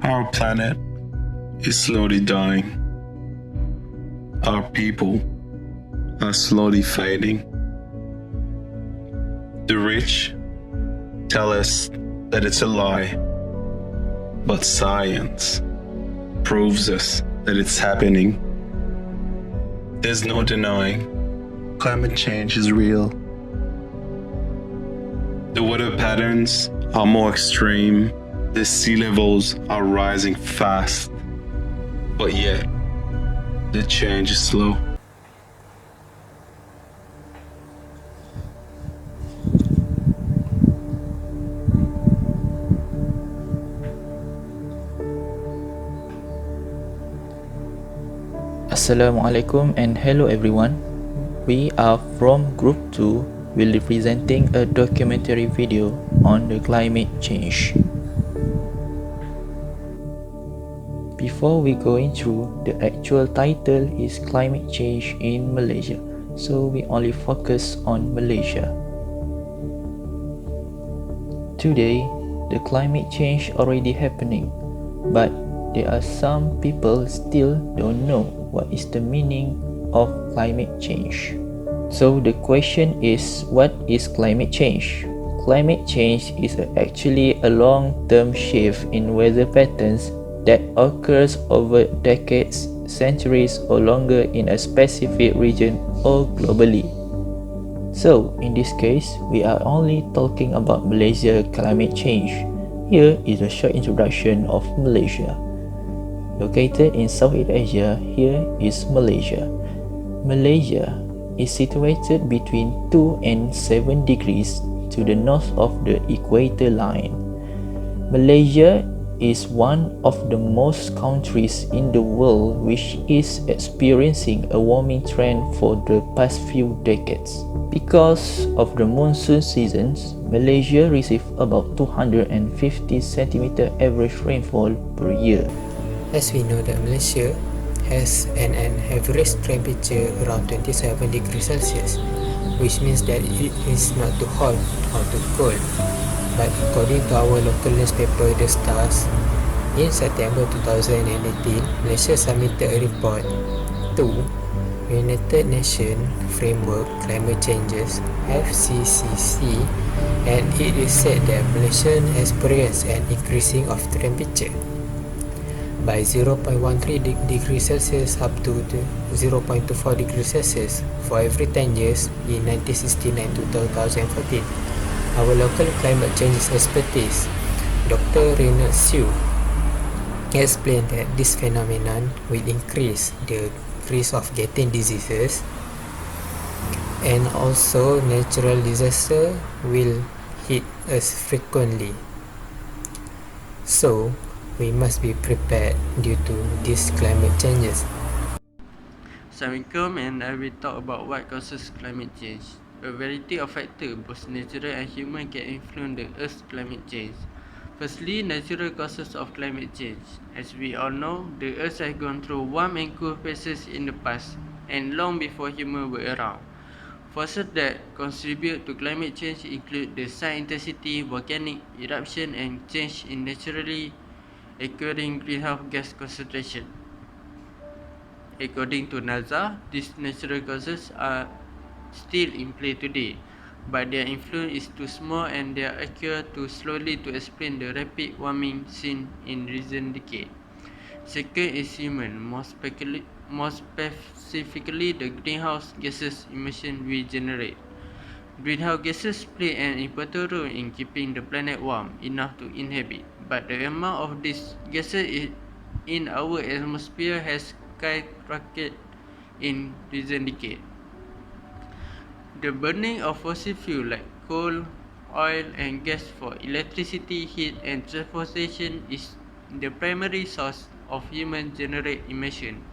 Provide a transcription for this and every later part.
Our planet is slowly dying. Our people are slowly fading. The rich tell us that it's a lie, but science proves us that it's happening. There's no denying climate change is real. The weather patterns are more extreme, the sea levels are rising fast, but yet the change is slow. Assalamualaikum and hello everyone. We are from Group 2, will be presenting a documentary video on the climate change. Before we go through, the actual title is Climate Change in Malaysia, so we only focus on Malaysia. Today, the climate change already happening, but there are some people still don't know what is the meaning of climate change. So the question is, what is climate change? Climate change is actually a long-term shift in weather patterns that occurs over decades, centuries or longer in a specific region or globally. So in this case, we are only talking about Malaysia climate change. Here is a short introduction of Malaysia. Located in Southeast Asia, here is Malaysia. Malaysia is situated between 2 and 7 degrees to the north of the equator line. Malaysia is one of the most countries in the world which is experiencing a warming trend for the past few decades. Because of the monsoon seasons, Malaysia receives about 250 cm average rainfall per year. As we know that Malaysia has an average temperature around 27 degrees Celsius, which means that it is not too hot or too cold. But according to our local newspaper The Stars, in September 2018, Malaysia submitted a report to United Nations Framework Climate Changes (FCCC), and it is said that Malaysia has experienced an increasing of temperature by 0.13 degrees Celsius up to 0.24 degrees Celsius for every 10 years in 1969 to 2014. Our local climate change expertise, Dr. Reynald Siu, explained that this phenomenon will increase the risk of getting diseases, and also natural disaster will hit us frequently. So, we must be prepared due to these climate changes. Assalamualaikum, and I will talk about what causes climate change. A variety of factors, both natural and human, can influence the Earth's climate change. Firstly, natural causes of climate change. As we all know, the Earth has gone through warm and cool phases in the past, and long before humans were around. Forces that contribute to climate change include the sun intensity, volcanic eruption, and change in naturally occurring greenhouse gas concentration. According to NASA, these natural causes are still in play today, but their influence is too small and they occur too slowly to explain the rapid warming seen in recent decades. Second is human, more specifically the greenhouse gases emission we generate. Greenhouse gases play an important role in keeping the planet warm enough to inhabit, but the amount of these gases in our atmosphere has skyrocketed in recent decades. The burning of fossil fuel like coal, oil and gas for electricity, heat and transportation is the primary source of human-generated emission.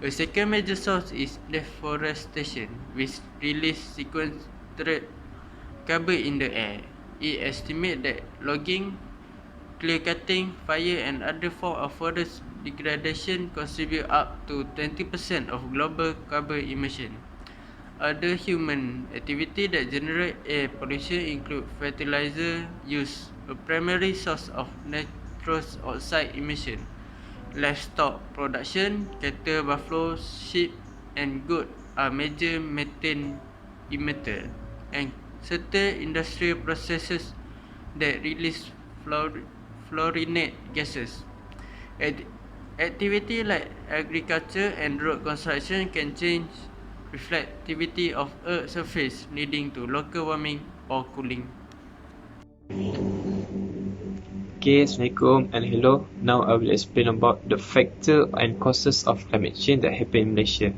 A second major source is deforestation, which releases sequestered carbon in the air. It estimates that logging, clear-cutting, fire and other forms of forest degradation contribute up to 20% of global carbon emission. Other human activity that generate air pollution include fertilizer use, a primary source of nitrous oxide emission. Livestock production, cattle, buffalo, sheep and goat are major methane emitters, and certain industrial processes that release fluorinate gases. Activity like agriculture and road construction can change reflectivity of Earth's surface, leading to local warming or cooling. Okay, Assalamualaikum and hello. Now I will explain about the factor and causes of climate change that happen in Malaysia.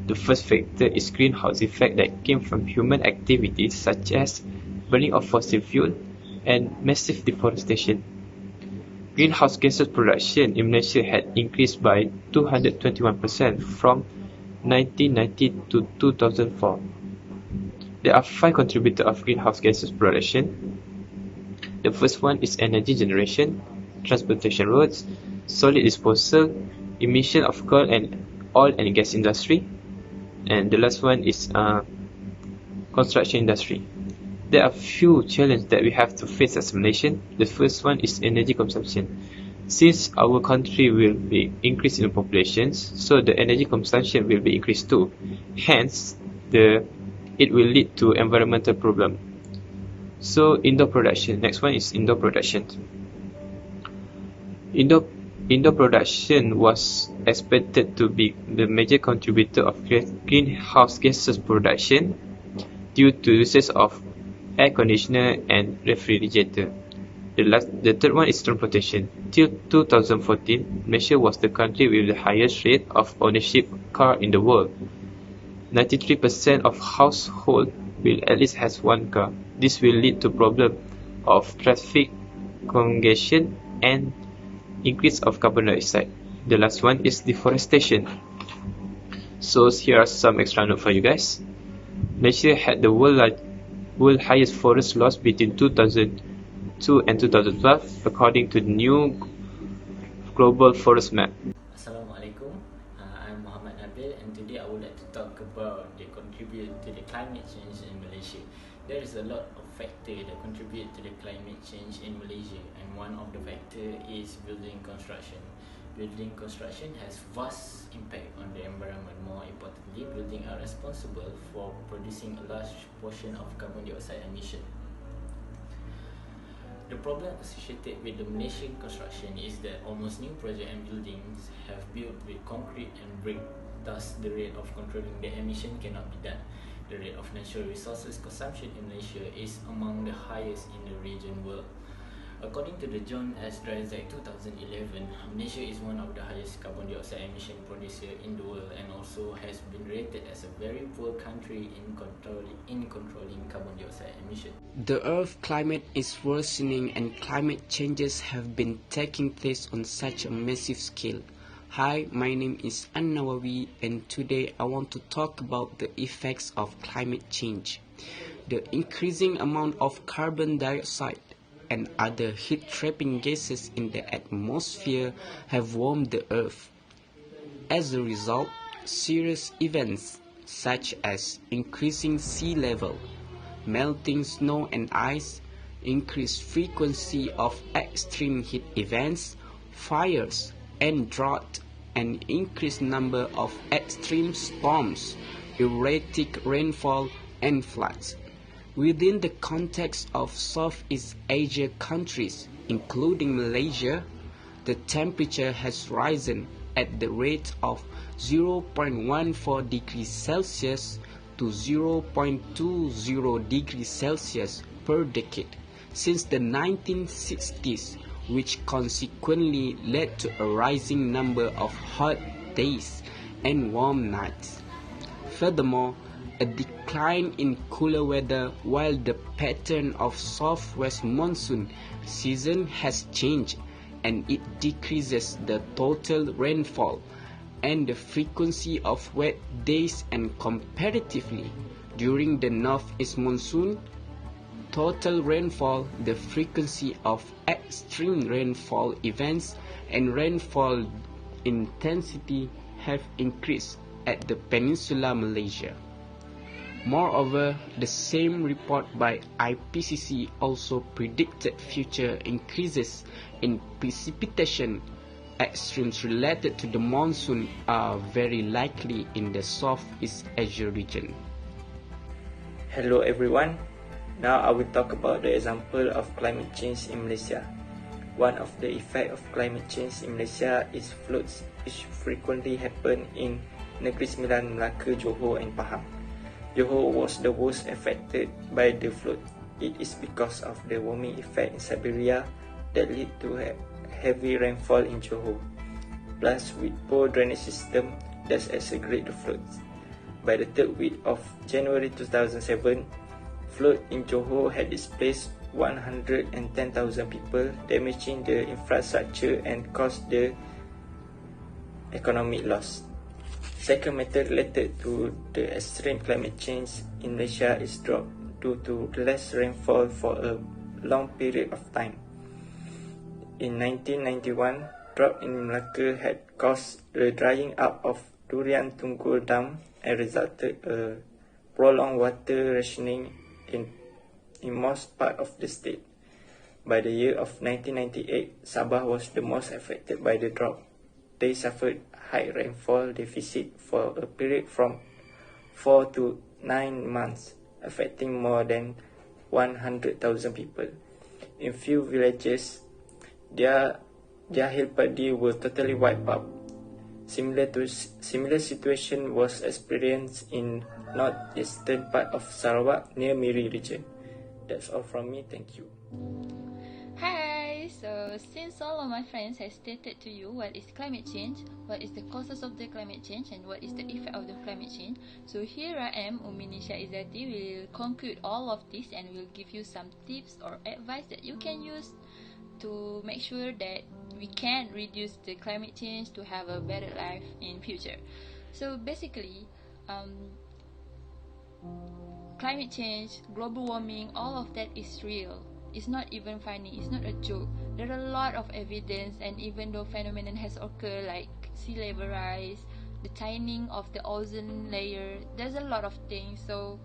The first factor is greenhouse effect that came from human activities such as burning of fossil fuel and massive deforestation. Greenhouse gases production in Malaysia had increased by 221% from 1990 to 2004. There are 5 contributors of greenhouse gases production. The first one is energy generation, transportation roads, solid disposal, emission of coal and oil and gas industry, and the last one is construction industry. There are few challenges that we have to face as a nation. The first one is energy consumption. Since our country will be increasing in populations, so the energy consumption will be increased too. Hence, it will lead to environmental problem. So indoor production. Next one is indoor production. Indoor production was expected to be the major contributor of greenhouse gases production due to uses of air conditioner and refrigerator. The third one is transportation. Till 2014, Malaysia was the country with the highest rate of ownership car in the world. 93% of households will at least has one car. This will lead to problem of traffic congestion and increase of carbon dioxide. The last one is deforestation. So here are some extra notes for you guys. Malaysia had the world highest forest loss between 2002 and 2012 according to the new global forest map. Assalamualaikum. I'm Muhammad Nabil, and today I would like to talk about the contribute to the climate change in Malaysia. There is a lot of factors that contribute to the climate change in Malaysia, and one of the factors is building construction. Building construction has vast impact on the environment. More importantly, buildings are responsible for producing a large portion of carbon dioxide emission. The problem associated with the Malaysian construction is that almost new projects and buildings have built with concrete and brick. Thus, the rate of controlling the emission cannot be done. The rate of natural resources consumption in Malaysia is among the highest in the region world. According to the John S. Dryzak 2011, Malaysia is one of the highest carbon dioxide emission producer in the world and also has been rated as a very poor country in controlling carbon dioxide emission. The Earth climate is worsening and climate changes have been taking place on such a massive scale. Hi, my name is An-Nawawi, and today I want to talk about the effects of climate change. The increasing amount of carbon dioxide and other heat-trapping gases in the atmosphere have warmed the Earth. As a result, serious events such as increasing sea level, melting snow and ice, increased frequency of extreme heat events, fires and drought, and increased number of extreme storms, erratic rainfall and floods. Within the context of Southeast Asia countries, including Malaysia, the temperature has risen at the rate of 0.14 degrees Celsius to 0.20 degrees Celsius per decade since the 1960s, which consequently led to a rising number of hot days and warm nights. Furthermore, a decline in cooler weather while the pattern of southwest monsoon season has changed, and it decreases the total rainfall and the frequency of wet days, and comparatively during the northeast monsoon total rainfall, the frequency of extreme rainfall events and rainfall intensity have increased at the Peninsula Malaysia. Moreover, the same report by IPCC also predicted future increases in precipitation. Extremes related to the monsoon are very likely in the Southeast Asia region. Hello everyone. Now I will talk about the example of climate change in Malaysia. One of the effects of climate change in Malaysia is floods, which frequently happen in Negeri Sembilan, Melaka, Johor and Pahang. Johor was the worst affected by the flood. It is because of the warming effect in Siberia that lead to heavy rainfall in Johor. Plus, with poor drainage system that exacerbate the floods. By the third week of January 2007, flood in Johor had displaced 110,000 people, damaging the infrastructure and caused the economic loss. Second matter related to the extreme climate change in Malaysia is drought due to less rainfall for a long period of time. In 1991, drought in Melaka had caused the drying up of Durian Tunggul Dam and resulted a prolonged water rationing in most part of the state. By the year of 1998, Sabah was the most affected by the drought. They suffered high rainfall deficit for a period from 4 to 9 months, affecting more than 100,000 people. In few villages, their hill paddy were totally wiped out. Similar situation was experienced in northeastern part of Sarawak near Miri region. That's all from me. Thank you. Hi! So, since all of my friends have stated to you what is climate change, what is the causes of the climate change, and what is the effect of the climate change, so here I am, Uminisha Izzati, will conclude all of this and will give you some tips or advice that you can use to make sure that we can reduce the climate change to have a better life in future. So basically, climate change, global warming, all of that is real. It's not even funny, it's not a joke. There are a lot of evidence, and even though phenomenon has occurred like sea level rise, the tightening of the ozone layer, there's a lot of things. So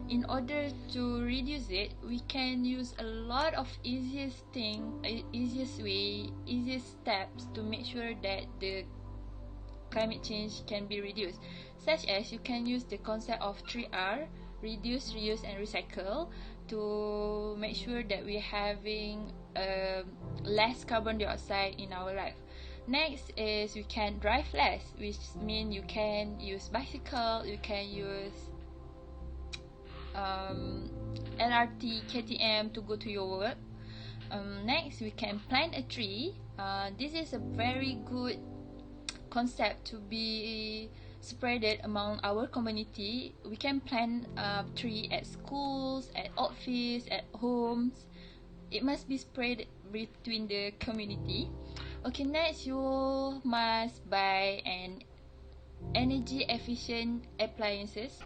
in order to reduce it, we can use a lot of easiest steps to make sure that the climate change can be reduced, such as you can use the concept of 3R, reduce, reuse and recycle, to make sure that we're having less carbon dioxide in our life. Next is you can drive less, which means you can use bicycle, you can use LRT, KTM to go to your work. Next, we can plant a tree. This is a very good concept to be spreaded among our community. We can plant a tree at schools, at office, at homes. It must be spread between the community. Okay, next you must buy an energy efficient appliances.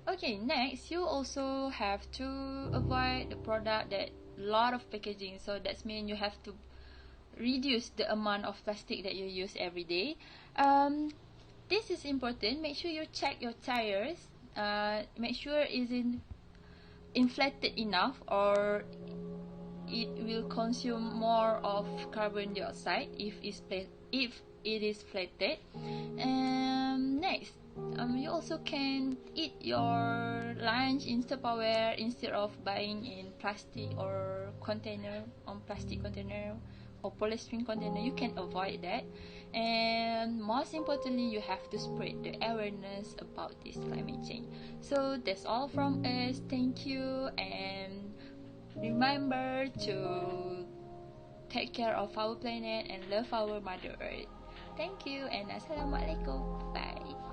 Okay, next you also have to avoid the product that lot of packaging. So that means you have to reduce the amount of plastic that you use every day. This is important. Make sure you check your tires. Make sure it isn't inflated enough, or it will consume more of carbon dioxide if it is flatted. Next, you also can eat your lunch in Tupperware instead of buying in plastic or plastic container or polystyrene container. You can avoid that. And most importantly, you have to spread the awareness about this climate change. So that's all from us. Thank you, and remember to take care of our planet and love our Mother Earth. Thank you, and Assalamualaikum. Bye.